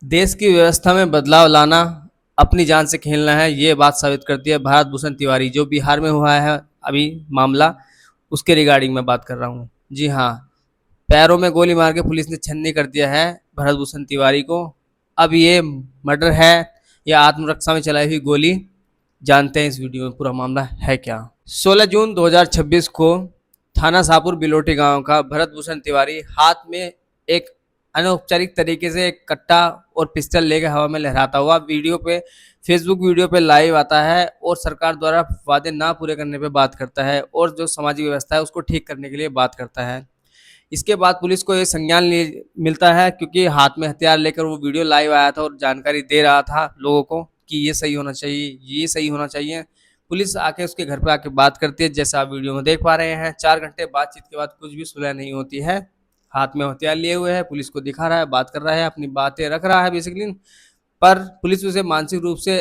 देश की व्यवस्था में बदलाव लाना अपनी जान से खेलना है, ये बात साबित करती है भारत भूषण तिवारी जो बिहार में हुआ है अभी मामला, उसके रिगार्डिंग मैं बात कर रहा हूँ। जी हाँ, पैरों में गोली मार के पुलिस ने छन्नी कर दिया है भरत भूषण तिवारी को। अब ये मर्डर है या आत्मरक्षा में चलाई हुई गोली, जानते हैं इस वीडियो में पूरा मामला है क्या। 16 जून 2026 को थाना शाहपुर बिलोटी गांव का भरत भूषण तिवारी हाथ में एक अनौपचारिक तरीके से एक कट्टा और पिस्टल लेकर हवा में लहराता हुआ वीडियो पे, फेसबुक वीडियो पे लाइव आता है और सरकार द्वारा वादे ना पूरे करने पे बात करता है और जो सामाजिक व्यवस्था है उसको ठीक करने के लिए बात करता है। इसके बाद पुलिस को ये संज्ञान मिलता है क्योंकि हाथ में हथियार लेकर वो वीडियो लाइव आया था और जानकारी दे रहा था लोगों को कि ये सही होना चाहिए, ये सही होना चाहिए। पुलिस आके उसके घर पे आके बात करती है, जैसा आप वीडियो में देख पा रहे हैं। 4 घंटे बातचीत के बाद कुछ भी सुलह नहीं होती है। हाथ में हथियार लिए हुए है, पुलिस को दिखा रहा है, बात कर रहा है, अपनी बातें रख रहा है बेसिकली। पर पुलिस उसे मानसिक रूप से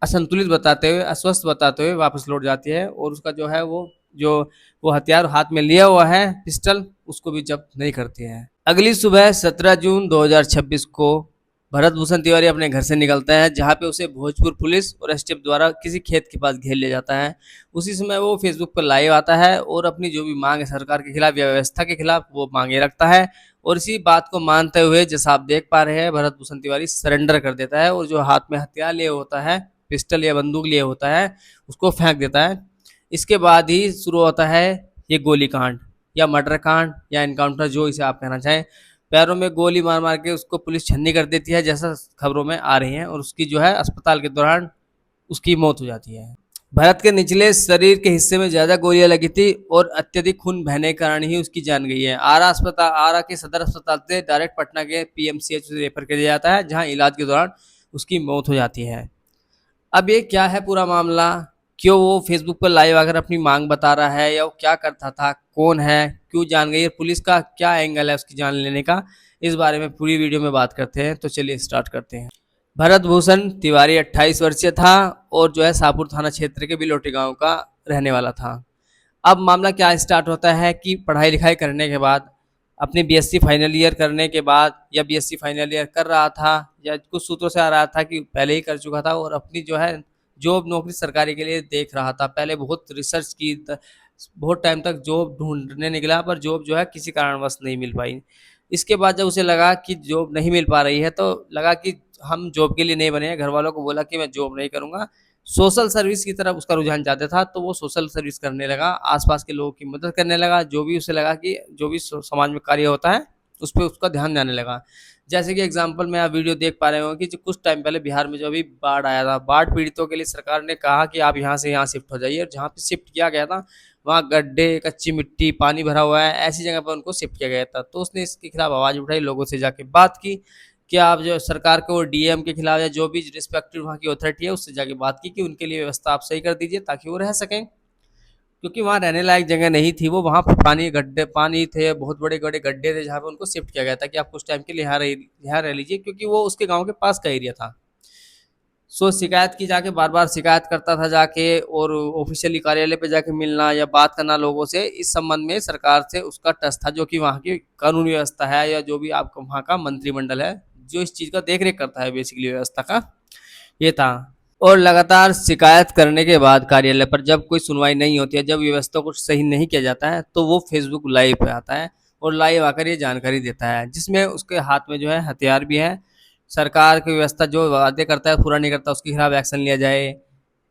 असंतुलित बताते हुए, अस्वस्थ बताते हुए वापस लौट जाती है और उसका जो है वो हथियार हाथ में लिया हुआ है पिस्टल, उसको भी जब्त नहीं करती है। अगली सुबह 17 जून 2026 को भरत भूषण तिवारी अपने घर से निकलता है, जहाँ पे उसे भोजपुर पुलिस और एसटीएफ द्वारा किसी खेत के पास घेर लिया जाता है। उसी समय वो फेसबुक पर लाइव आता है और अपनी जो भी मांग है सरकार के खिलाफ या व्यवस्था के खिलाफ वो मांगे रखता है और इसी बात को मानते हुए जैसा आप देख पा रहे हैं भरत भूषण तिवारी सरेंडर कर देता है और जो हाथ में हथियार लिए होता है, पिस्टल या बंदूक लिए होता है, उसको फेंक देता है। इसके बाद ही शुरू होता है ये गोली कांड या मर्डर कांड या इनकाउंटर, जो इसे आप कहना चाहें। पैरों में गोली मार मार के उसको पुलिस छन्नी कर देती है जैसा खबरों में आ रही है और उसकी जो है अस्पताल के दौरान उसकी मौत हो जाती है। भरत के निचले शरीर के हिस्से में ज्यादा गोलियां लगी थी और अत्यधिक खून बहने के कारण ही उसकी जान गई है। आरा के सदर अस्पताल से डायरेक्ट पटना के पीएमसीएच रेफर कर दिया जाता है, जहां इलाज के दौरान उसकी मौत हो जाती है। अब ये क्या है पूरा मामला, क्यों वो फेसबुक पर लाइव आकर अपनी मांग बता रहा है या वो क्या करता था, कौन है, क्यों जान गई, पुलिस का क्या एंगल है उसकी जान लेने का, इस बारे में पूरी वीडियो में बात करते हैं। तो चलिए स्टार्ट करते हैं। भरत भूषण तिवारी 28 वर्षीय था और जो है शाहपुर थाना क्षेत्र के बिलोटी गांव का रहने वाला था। अब मामला क्या स्टार्ट होता है कि पढ़ाई लिखाई करने के बाद, अपनी बीएससी फाइनल ईयर करने के बाद या बीएससी फाइनल ईयर कर रहा था या कुछ सूत्रों से आ रहा था कि पहले ही कर चुका था और अपनी जो है जॉब नौकरी सरकारी के लिए देख रहा था। पहले बहुत रिसर्च की, बहुत टाइम तक जॉब ढूंढने निकला पर जॉब जो है किसी कारणवश नहीं मिल पाई। इसके बाद जब उसे लगा कि जॉब नहीं मिल पा रही है तो लगा कि हम जॉब के लिए नहीं बने हैं। घर वालों को बोला कि मैं जॉब नहीं करूंगा, सोशल सर्विस की तरफ उसका रुझान ज़्यादा था, तो वो सोशल सर्विस करने लगा, आसपास के लोगों की मदद करने लगा। जो भी उसे लगा कि जो भी समाज में कार्य होता है उस पर उसका ध्यान जाने लगा। जैसे कि एग्जाम्पल में आप वीडियो देख पा रहे हो कि जो कुछ टाइम पहले बिहार में जो अभी बाढ़ आया था, बाढ़ पीड़ितों के लिए सरकार ने कहा कि आप यहाँ से यहाँ शिफ्ट हो जाइए, और जहाँ पे शिफ्ट किया गया था वहाँ गड्ढे, कच्ची मिट्टी, पानी भरा हुआ है, ऐसी जगह पर उनको शिफ्ट किया गया था। तो उसने इसके खिलाफ आवाज़ उठाई, लोगों से जाके बात की कि आप जो सरकार को डीएम के खिलाफ या जो भी रिस्पेक्टिव वहाँ की अथॉरिटी है उससे जाके बात की कि उनके लिए व्यवस्था आप सही कर दीजिए ताकि वो रह सकें, क्योंकि वहाँ रहने लायक जगह नहीं थी। वो वहाँ पानी गड्ढे पानी थे, बहुत बड़े बड़े गड्ढे थे जहाँ पे उनको शिफ्ट किया गया था कि आप कुछ टाइम के लिए यहाँ रह लीजिए, क्योंकि वो उसके गाँव के पास का एरिया था। सो शिकायत की, जाके बार बार शिकायत करता था जाके, और ऑफिशियली कार्यालय पे जाके मिलना या बात करना लोगों से, इस संबंध में सरकार से उसका टच था, जो कि वहाँ की कानून व्यवस्था है या जो भी आपका वहाँ का मंत्रिमंडल है जो इस चीज़ का देख रेख करता है बेसिकली व्यवस्था का, ये था। और लगातार शिकायत करने के बाद कार्यालय पर जब कोई सुनवाई नहीं होती है, जब व्यवस्था को सही नहीं किया जाता है, तो वो फेसबुक लाइव पे आता है और लाइव आकर ये जानकारी देता है, जिसमें उसके हाथ में जो है हथियार भी है। सरकार की व्यवस्था जो वादे करता है पूरा नहीं करता, उसके खिलाफ एक्शन लिया जाए,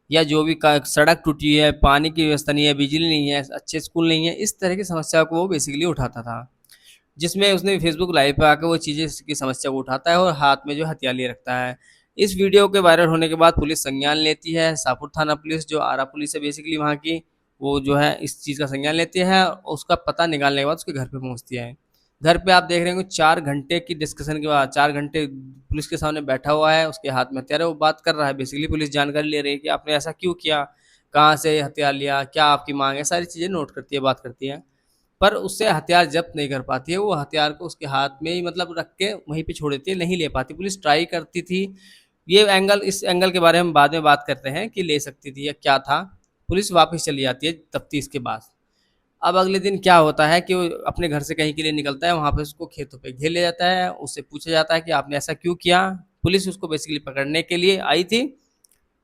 या जो भी सड़क टूटी है, पानी की व्यवस्था नहीं है, बिजली नहीं है, अच्छे स्कूल नहीं है, इस तरह की समस्या को वो बेसिकली उठाता था। जिसमें उसने फेसबुक लाइव पे आकर वो चीज़ें की समस्या को उठाता है और हाथ में जो हथियार लिए रखता है। इस वीडियो के वायरल होने के बाद पुलिस संज्ञान लेती है। शाहपुर थाना पुलिस, जो आरा पुलिस है बेसिकली वहाँ की, वो जो है इस चीज़ का संज्ञान लेती है और उसका पता निकालने के बाद उसके घर पे पहुँचती है। घर पे आप देख रहे होंगे 4 घंटे की डिस्कशन के बाद, 4 घंटे पुलिस के सामने बैठा हुआ है, उसके हाथ में हथियार है, वो बात कर रहा है। बेसिकली पुलिस जानकारी ले रही है कि आपने ऐसा क्यों किया, कहाँ से हथियार लिया, क्या आपकी मांग है, सारी चीज़ें नोट करती है, बात करती है। पर उससे हथियार जब्त नहीं कर पाती है। वो हथियार को उसके हाथ में ही मतलब रख के वहीं पे छोड़ देती है, नहीं ले पाती। पुलिस ट्राई करती थी, ये एंगल, इस एंगल के बारे में बाद में बात करते हैं कि ले सकती थी या क्या था। पुलिस वापस चली जाती है तफ्तीश के बाद। अब अगले दिन क्या होता है कि वो अपने घर से कहीं के लिए निकलता है, वहाँ पे उसको खेतों पे घेर लिया जाता है, उससे पूछा जाता है कि आपने ऐसा क्यों किया? पुलिस उसको बेसिकली पकड़ने के लिए आई थी,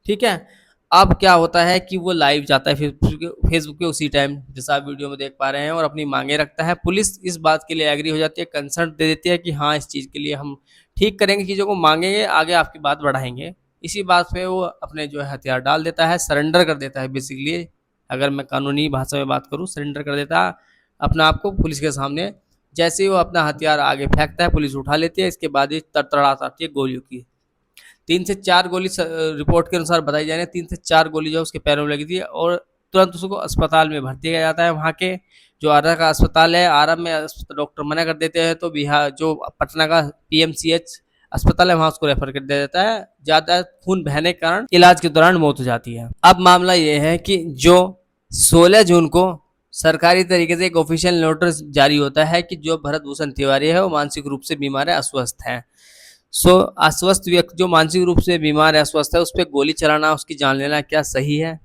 ठीक है? अब क्या होता है कि वो लाइव जाता है फेसबुक पे उसी टाइम, जैसा आप वीडियो में देख पा रहे हैं, और अपनी मांगे रखता है। पुलिस इस बात के लिए एग्री हो जाती है, कंसर्ट दे देती है कि हाँ, इस चीज़ के लिए हम ठीक करेंगे, चीज़ों को मांगेंगे, आगे आपकी बात बढ़ाएंगे। इसी बात पे वो अपने जो है हथियार डाल देता है, सरेंडर कर देता है बेसिकली। अगर मैं कानूनी भाषा में बात करूँ, सरेंडर कर देता है अपना आप को पुलिस के सामने। जैसे ही वो अपना हथियार आगे फेंकता है, पुलिस उठा लेती है। इसके बाद ये तड़तड़ाहट आती है गोलियों की। 3 से 4 गोली रिपोर्ट के अनुसार बताई जा रही है, 3 से 4 गोली जो उसके पैरों में लगी थी, और तुरंत उसको अस्पताल में भर्ती किया जाता है। वहाँ के जो आरा का अस्पताल है, आरा में डॉक्टर मना कर देते हैं, तो बिहार जो पटना का पीएमसीएच अस्पताल है, वहाँ उसको रेफर कर दिया जाता है। ज़्यादा खून बहने के कारण इलाज के दौरान मौत हो जाती है। अब मामला ये है कि जो 16 जून को सरकारी तरीके से एक ऑफिशियल नोटिस जारी होता है कि जो भरत भूषण तिवारी है वो मानसिक रूप से बीमार है, अस्वस्थ है। अस्वस्थ व्यक्ति जो मानसिक रूप से बीमार है, अस्वस्थ है, उस पर गोली चलाना, उसकी जान लेना क्या सही है?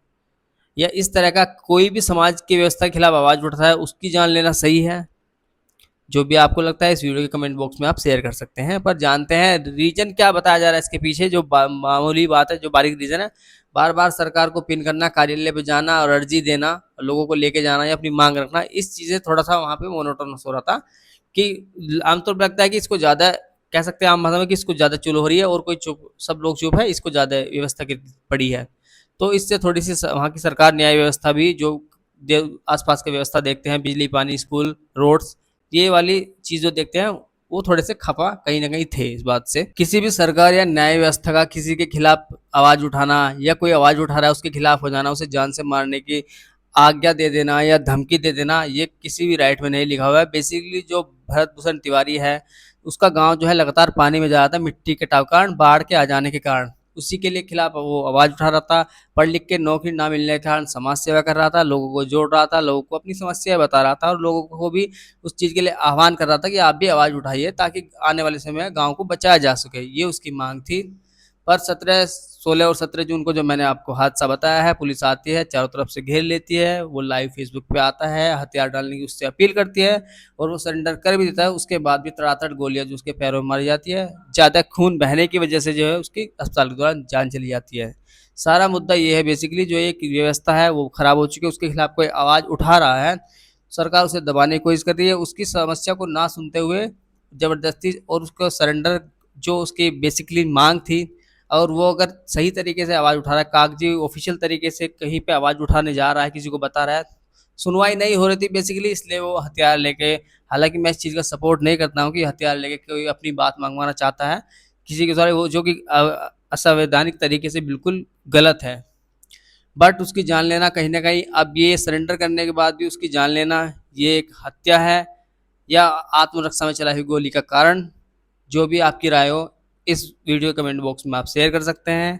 या इस तरह का कोई भी समाज की व्यवस्था के खिलाफ आवाज उठाता है, उसकी जान लेना सही है? जो भी आपको लगता है इस वीडियो के कमेंट बॉक्स में आप शेयर कर सकते हैं। पर जानते हैं रीजन क्या बताया जा रहा है इसके पीछे, जो मामूली बात है, जो बारीक रीजन है। बार बार सरकार को पिन करना, कार्यालय पे जाना और अर्जी देना, लोगों को लेके जाना या अपनी मांग रखना, इस चीज़ें थोड़ा सा वहाँ पे मोनोटोनस हो रहा था कि आमतौर पर लगता है कि इसको ज़्यादा कह सकते हैं आम भाषा में कि इसको ज़्यादा चुल हो रही है, और कोई चुप, सब लोग चुप है, इसको ज़्यादा व्यवस्था की पड़ी है। तो इससे थोड़ी सी वहाँ की सरकार न्याय व्यवस्था भी जो आसपास की व्यवस्था देखते हैं, बिजली, पानी, स्कूल, रोड्स, ये वाली चीज जो देखते हैं, वो थोड़े से खफा कहीं ना कहीं थे इस बात से। किसी भी सरकार या न्याय व्यवस्था का किसी के खिलाफ आवाज उठाना, या कोई आवाज उठा रहा है उसके खिलाफ हो जाना, उसे जान से मारने की आज्ञा दे देना या धमकी दे देना, ये किसी भी राइट में नहीं लिखा हुआ है। बेसिकली जो भरत भूषण तिवारी है, उसका गांव जो है लगातार पानी में जा रहा था, मिट्टी के कारण, बाढ़ के आ जाने के कारण। उसी के लिए खिलाफ वो आवाज उठा रहा था। पढ़ लिख के नौकरी ना मिलने के कारण समाज सेवा कर रहा था, लोगों को जोड़ रहा था, लोगों को अपनी समस्या बता रहा था, और लोगों को भी उस चीज़ के लिए आह्वान कर रहा था कि आप भी आवाज़ उठाइए, ताकि आने वाले समय में गाँव को बचाया जा सके। ये उसकी मांग थी। पर 16 और 17 जून को जो मैंने आपको हादसा बताया है, पुलिस आती है, चारों तरफ से घेर लेती है, वो लाइव फेसबुक पे आता है, हथियार डालने की उससे अपील करती है, और वो सरेंडर कर भी देता है। उसके बाद भी तड़ातड़ गोलियां जो उसके पैरों में मारी जाती है, ज़्यादा खून बहने की वजह से जो है उसकी अस्पताल के दौरान जान चली जाती है। सारा मुद्दा ये है बेसिकली, जो एक व्यवस्था है वो खराब हो चुकी है, उसके खिलाफ कोई आवाज़ उठा रहा है, सरकार उसे दबाने की कोशिश कर रही है, उसकी समस्या को ना सुनते हुए ज़बरदस्ती, और उसको सरेंडर जो उसकी बेसिकली मांग थी, और वो अगर सही तरीके से आवाज़ उठा रहा है, कागजी ऑफिशियल तरीके से कहीं पे आवाज़ उठाने जा रहा है, किसी को बता रहा है, सुनवाई नहीं हो रही थी बेसिकली, इसलिए वो हथियार लेके, हालांकि मैं इस चीज़ का सपोर्ट नहीं करता हूँ कि हथियार लेके कोई अपनी बात मंगवाना चाहता है किसी के द्वारा, वो जो कि असंवैधानिक तरीके से बिल्कुल गलत है। बट उसकी जान लेना कहीं ना कहीं, अब ये सरेंडर करने के बाद भी उसकी जान लेना, ये एक हत्या है या आत्मरक्षा में चलाई हुई गोली का कारण? जो भी आपकी राय हो, इस वीडियो कमेंट बॉक्स में आप शेयर कर सकते हैं।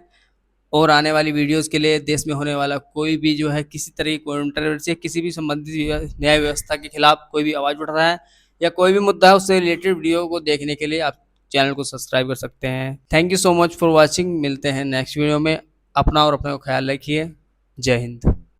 और आने वाली वीडियोस के लिए देश में होने वाला कोई भी जो है किसी तरह की कंट्रोवर्सी, किसी भी संबंधित न्याय व्यवस्था के खिलाफ कोई भी आवाज़ उठ रहा है, या कोई भी मुद्दा है, उससे रिलेटेड वीडियो को देखने के लिए आप चैनल को सब्सक्राइब कर सकते हैं। Thank you so much for watching. मिलते हैं नेक्स्ट वीडियो में। अपना और अपने को ख्याल रखिए। जय हिंद।